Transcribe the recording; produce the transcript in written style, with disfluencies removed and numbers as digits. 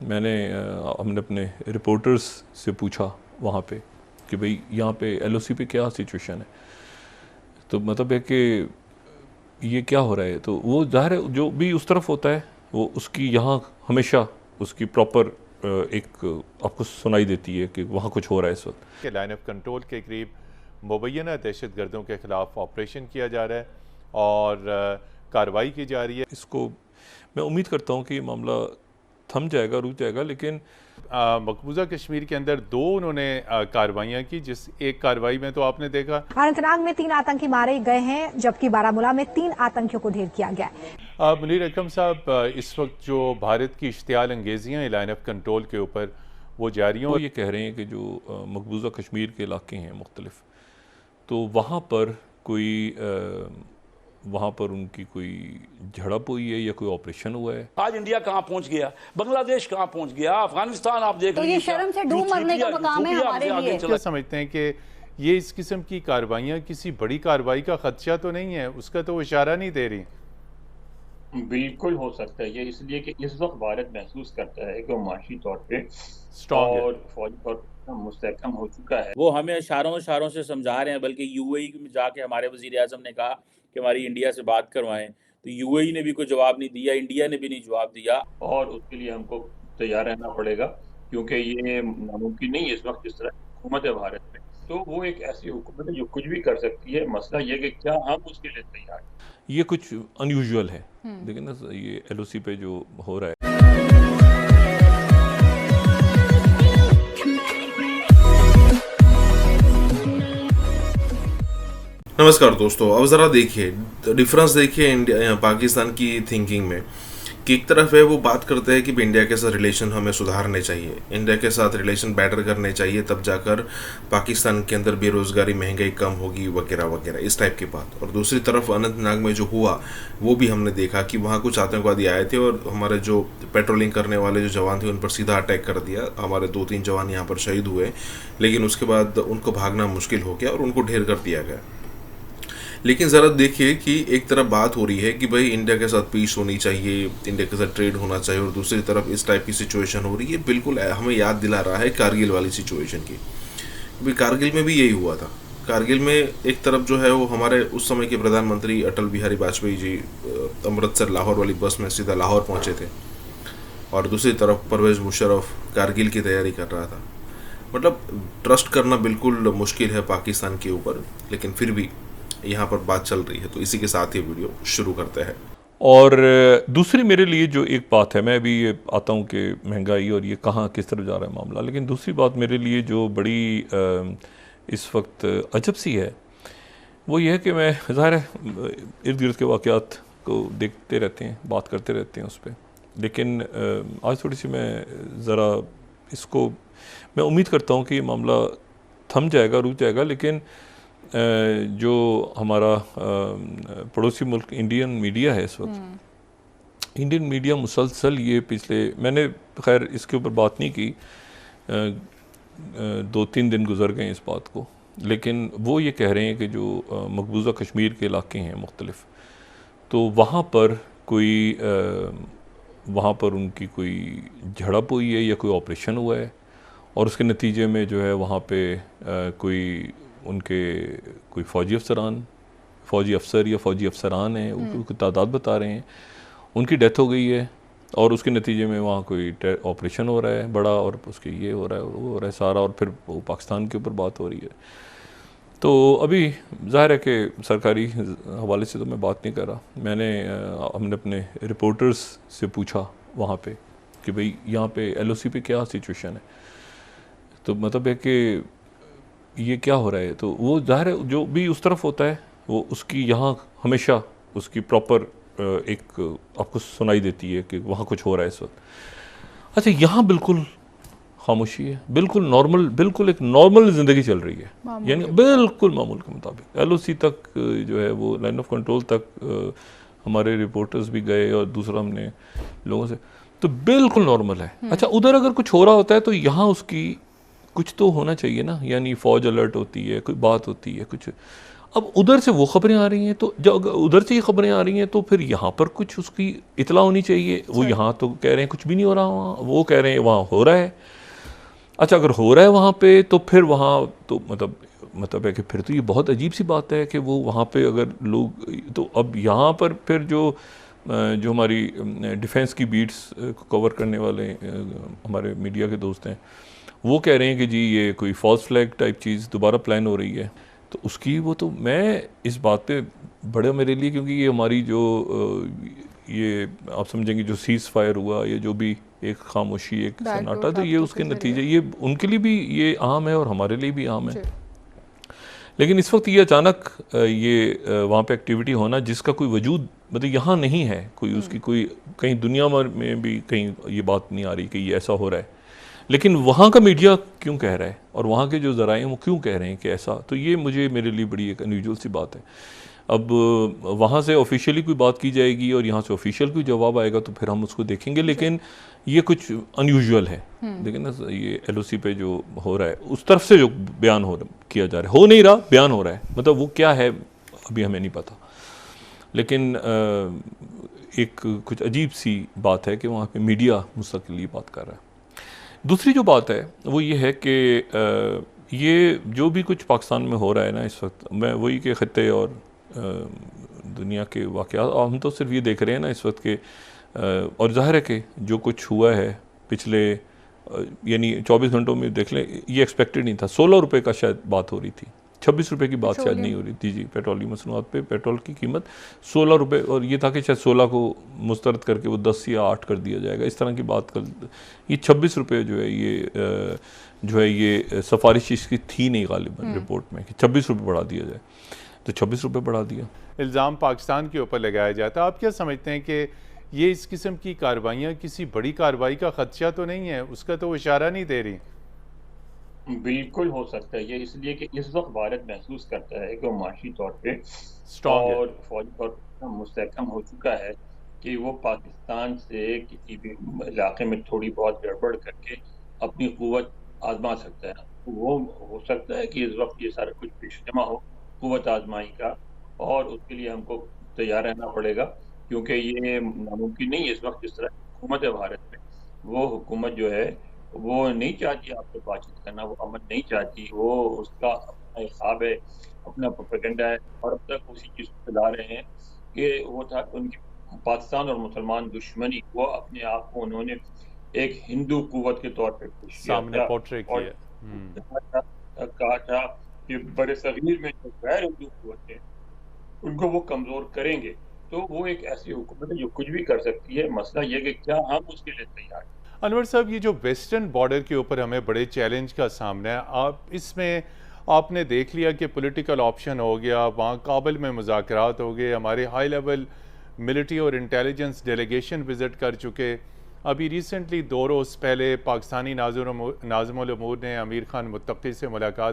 हमने अपने रिपोर्टर्स से पूछा वहाँ पे कि भाई यहाँ पे एलओसी पे क्या सिचुएशन है, तो मतलब है कि ये क्या हो रहा है। तो वो ज़ाहिर है जो भी उस तरफ होता है वो उसकी यहाँ हमेशा उसकी प्रॉपर एक आपको सुनाई देती है कि वहाँ कुछ हो रहा है इस वक्त। के लाइन ऑफ कंट्रोल के करीब मुबैना दहशत गर्दों के खिलाफ ऑपरेशन किया जा रहा है और कार्रवाई की जा रही है। इसको मैं उम्मीद करता हूँ कि ये मामला थम जाएगा, रुक जाएगा, लेकिन मकबूजा कश्मीर के अंदर दो उन्होंने कार्रवाइयाँ की, जिस एक कार्रवाई में तो आपने देखा अनंतनाग में 3 आतंकी मारे गए हैं, जबकि बारामूला में 3 आतंकियों को ढेर किया गया है। मुनीर अकरम साहब, इस वक्त जो भारत की इश्तियाल अंगेजियाँ लाइन ऑफ कंट्रोल के ऊपर वो जारी हैं, वो ये कह रहे हैं कि जो मकबूजा कश्मीर के इलाके हैं मुख्तलिफ, तो वहाँ पर उनकी कोई झड़प हुई है या कोई ऑपरेशन हुआ है। आज इंडिया कहाँ पहुँच गया, बांग्लादेश कहाँ पहुँच गया, अफगानिस्तान आप देख तो ये शर्म से डूब मरने का मकाम है हमारे लिए। क्या समझते हैं कि ये इस किस्म की कार्रवाइयाँ किसी बड़ी कार्रवाई का खदशा तो नहीं है, उसका तो इशारा नहीं दे रही? बिल्कुल हो सकता है ये, इसलिए कि इस वक्त भारत महसूस करता है कि वो माशी तौर पे स्ट्रॉन्ग और फौजी तौर पर मुस्तहकम हो चुका है। वो हमें इशारों से समझा रहे हैं, बल्कि यूएई में जाके हमारे वजीर आज़म ने कहा कि हमारी इंडिया से बात करवाएं, तो यूएई ने भी कोई जवाब नहीं दिया, इंडिया ने भी नहीं जवाब दिया। और उसके लिए हमको तैयार रहना पड़ेगा, क्योंकि ये नामुमकिन नहीं है इस वक्त जिस तरह हुकूमत है भारत में। तो वो एक ऐसी हुकूमत है जो कुछ भी कर सकती है, मसला ये कि क्या हम उसके लिए तैयार हैं। ये कुछ अनयूजुअल है, लेकिन ना ये एलओसी पे जो हो रहा है। नमस्कार दोस्तों, अब ज़रा देखिए डिफरेंस देखिए इंडिया पाकिस्तान की थिंकिंग में कि एक तरफ है वो बात करते हैं कि इंडिया के साथ रिलेशन हमें सुधारने चाहिए, इंडिया के साथ रिलेशन बेटर करने चाहिए, तब जाकर पाकिस्तान के अंदर बेरोज़गारी महंगाई कम होगी वगैरह वगैरह, इस टाइप की बात। और दूसरी तरफ अनंतनाग में जो हुआ वो भी हमने देखा कि वहाँ कुछ आतंकवादी आए थे और हमारे जो पेट्रोलिंग करने वाले जो जवान थे उन पर सीधा अटैक कर दिया। हमारे 2-3 जवान यहाँ पर शहीद हुए, लेकिन उसके बाद उनको भागना मुश्किल हो गया और उनको ढेर कर दिया गया। लेकिन ज़रा देखिए कि एक तरफ बात हो रही है कि भाई इंडिया के साथ पीस होनी चाहिए, इंडिया के साथ ट्रेड होना चाहिए, और दूसरी तरफ इस टाइप की सिचुएशन हो रही है। बिल्कुल हमें याद दिला रहा है कारगिल वाली सिचुएशन की। भाई कारगिल में भी यही हुआ था। कारगिल में एक तरफ जो है वो हमारे उस समय के प्रधानमंत्री अटल बिहारी वाजपेयी जी अमृतसर लाहौर वाली बस में सीधा लाहौर पहुँचे थे, और दूसरी तरफ परवेज़ मुशर्रफ कारगिल की तैयारी कर रहा था। मतलब ट्रस्ट करना बिल्कुल मुश्किल है पाकिस्तान के ऊपर, लेकिन फिर भी यहाँ पर बात चल रही है, तो इसी के साथ ये वीडियो शुरू करते हैं। और दूसरी मेरे लिए जो एक बात है, मैं भी ये आता हूँ कि महंगाई और ये कहाँ किस तरफ जा रहा है मामला, लेकिन दूसरी बात मेरे लिए जो बड़ी इस वक्त अजब सी है वो ये है कि मैं ज़ाहिर है इर्द गिर्द के वाक़यात को देखते रहते हैं, बात करते रहते हैं उस पर, लेकिन आज थोड़ी सी मैं ज़रा इसको मैं उम्मीद करता हूँ कि ये मामला थम जाएगा, रुक जाएगा, लेकिन जो हमारा पड़ोसी मुल्क इंडियन मीडिया है इस वक्त, इंडियन मीडिया मुसलसल ये मैंने खैर इसके ऊपर बात नहीं की, 2-3 दिन गुजर गए इस बात को, लेकिन वो ये कह रहे हैं कि जो मकबूजा कश्मीर के इलाके हैं मुख्तलिफ, तो वहाँ पर उनकी कोई झड़प हुई है या कोई ऑपरेशन हुआ है, और उसके नतीजे में जो है वहाँ पे कोई फ़ौजी अफसर या फ़ौजी अफसरान हैं, उनकी तादाद बता रहे हैं, उनकी डेथ हो गई है, और उसके नतीजे में वहाँ कोई ऑपरेशन हो रहा है बड़ा, और उसके ये हो रहा है वो हो रहा है सारा, और फिर वो पाकिस्तान के ऊपर बात हो रही है। तो अभी ज़ाहिर है कि सरकारी हवाले से तो मैं बात नहीं कर रहा, हमने अपने रिपोर्टर्स से पूछा वहाँ पे कि भाई यहाँ पे एलओसी पे क्या सिचुएशन है, तो मतलब है कि ये क्या हो रहा है। तो वो ज़ाहिर है जो भी उस तरफ होता है वो उसकी यहाँ हमेशा उसकी प्रॉपर एक आपको सुनाई देती है कि वहाँ कुछ हो रहा है इस वक्त। अच्छा, यहाँ बिल्कुल खामोशी है, बिल्कुल नॉर्मल, बिल्कुल एक नॉर्मल ज़िंदगी चल रही है, यानी बिल्कुल मामूल के मुताबिक। एलओसी तक जो है वो लाइन ऑफ कंट्रोल तक हमारे रिपोर्टर्स भी गए, और दूसरा हमने लोगों से, तो बिल्कुल नॉर्मल है। अच्छा, उधर अगर कुछ हो रहा होता है तो यहाँ उसकी कुछ तो होना चाहिए ना, यानी फ़ौज अलर्ट होती है, कोई बात होती है कुछ। अब उधर से वो खबरें आ रही हैं, तो जब उधर से ये खबरें आ रही हैं तो फिर यहाँ पर कुछ उसकी इतला होनी चाहिए। वो यहाँ तो कह रहे हैं कुछ भी नहीं हो रहा वहाँ, वो कह रहे हैं वहाँ हो रहा है। अच्छा, अगर हो रहा है वहाँ पे तो फिर वहाँ तो मतलब है कि फिर तो ये बहुत अजीब सी बात है कि वो वहाँ पे अगर लोग, तो अब यहाँ पर फिर जो हमारी डिफेंस की बीट्स कवर करने वाले हमारे मीडिया के दोस्त हैं, वो कह रहे हैं कि जी ये कोई फॉल्स फ्लैग टाइप चीज़ दोबारा प्लान हो रही है। तो उसकी वो तो मैं इस बात पे बड़े मेरे लिए, क्योंकि ये हमारी जो ये आप समझेंगे जो सीज़ फायर हुआ, ये जो भी एक खामोशी, एक सन्नाटा, तो ये उसके नतीजे, ये उनके लिए भी ये आम है और हमारे लिए भी आम है। लेकिन इस वक्त ये अचानक ये वहाँ पे एक्टिविटी होना जिसका कोई वजूद मतलब यहाँ नहीं है, कोई उसकी कोई कहीं दुनिया में भी कहीं ये बात नहीं आ रही कि ये ऐसा हो रहा है, लेकिन वहाँ का मीडिया क्यों कह रहा है और वहाँ के जो ज़राए हैं वो क्यों कह रहे हैं कि ऐसा, तो ये मेरे लिए बड़ी एक अनयूजुअल सी बात है। अब वहाँ से ऑफिशियली कोई बात की जाएगी और यहाँ से ऑफिशियल कोई जवाब आएगा तो फिर हम उसको देखेंगे, लेकिन ये कुछ अनयूजुअल है। लेकिन ना ये LOC पे जो हो रहा है, उस तरफ से जो बयान किया जा रहा है, हो नहीं रहा, बयान हो रहा है, मतलब वो क्या है अभी हमें नहीं पता, लेकिन एक कुछ अजीब सी बात है कि वहाँ पे मीडिया मुस्तकिल बात कर रहा है। दूसरी जो बात है वो ये है कि ये जो भी कुछ पाकिस्तान में हो रहा है ना इस वक्त, मैं वही के ख़त्ते और दुनिया के वाक़यात हम तो सिर्फ ये देख रहे हैं ना इस वक्त के, और ज़ाहिर है कि जो कुछ हुआ है पिछले यानी 24 घंटों में देख लें, ये एक्सपेक्टेड नहीं था। 16 रुपये का शायद बात हो रही थी, 26 रुपये की बात शायद नहीं हो रही थी जी। पेट्रोलियम मसनूआत पे पेट्रोल की कीमत 16 रुपये, और ये था कि शायद 16 को मुस्तरद करके वो 10 या 8 कर दिया जाएगा, इस तरह की बात कर। ये 26 रुपये जो है ये सिफारिश इसकी थी नहीं गालिबन रिपोर्ट में कि 26 रुपये बढ़ा दिया जाए, तो 26 रुपये बढ़ा दिया। इल्ज़ाम पाकिस्तान के ऊपर लगाया जाता है। आप क्या समझते हैं कि ये इस किस्म की कार्रवाइयाँ किसी बड़ी कार्रवाई का खदशा तो नहीं है? उसका तो इशारा नहीं दे रही। बिल्कुल हो सकता है ये, इसलिए कि इस वक्त भारत महसूस करता है कि वो माशी तौर पे स्ट्रॉन्ग और फौजी तौर पर मुस्तहकम हो चुका है कि वो पाकिस्तान से किसी भी इलाके में थोड़ी बहुत गड़बड़ करके अपनी क़ुव्वत आजमा सकता है। वो हो सकता है कि इस वक्त ये सारा कुछ पेशजमा हो क़ुव्वत आजमाई का, और उसके लिए हमको तैयार रहना पड़ेगा, क्योंकि ये नामुमकिन नहीं है इस वक्त। जिस तरह हुकूमत है भारत में, वो हुकूमत जो है वो नहीं चाहती आपसे बातचीत करना, वो अमन नहीं चाहती, वो उसका अपना हिसाब है, अपना प्रोपेगेंडा है, और अब तक उसी चीज़ को फैला रहे हैं कि वो था उनकी पाकिस्तान और मुसलमान दुश्मनी, वो अपने आप को उन्होंने एक हिंदू कुव्वत के तौर पे सामने पोर्ट्रे किया, कहा था कि बरसगीर में जो गैर हिंदू कुव्वत है उनको वो कमज़ोर करेंगे। तो वो एक ऐसी हुकूमत है जो कुछ भी कर सकती है। मसला ये कि क्या हम उसके लिए तैयार हैं। अनवर साहब, ये जो वेस्टर्न बॉर्डर के ऊपर हमें बड़े चैलेंज का सामना है, आप इसमें आपने देख लिया कि पॉलिटिकल ऑप्शन हो गया, वहाँ काबुल में मुज़ाकरात हो गए, हमारे हाई लेवल मिलिट्री और इंटेलिजेंस डेलीगेशन विज़िट कर चुके। अभी रिसेंटली 2 रोज़ पहले पाकिस्तानी नाज़िमुल उमूर ने अमीर खान मुत्तकी से मुलाकात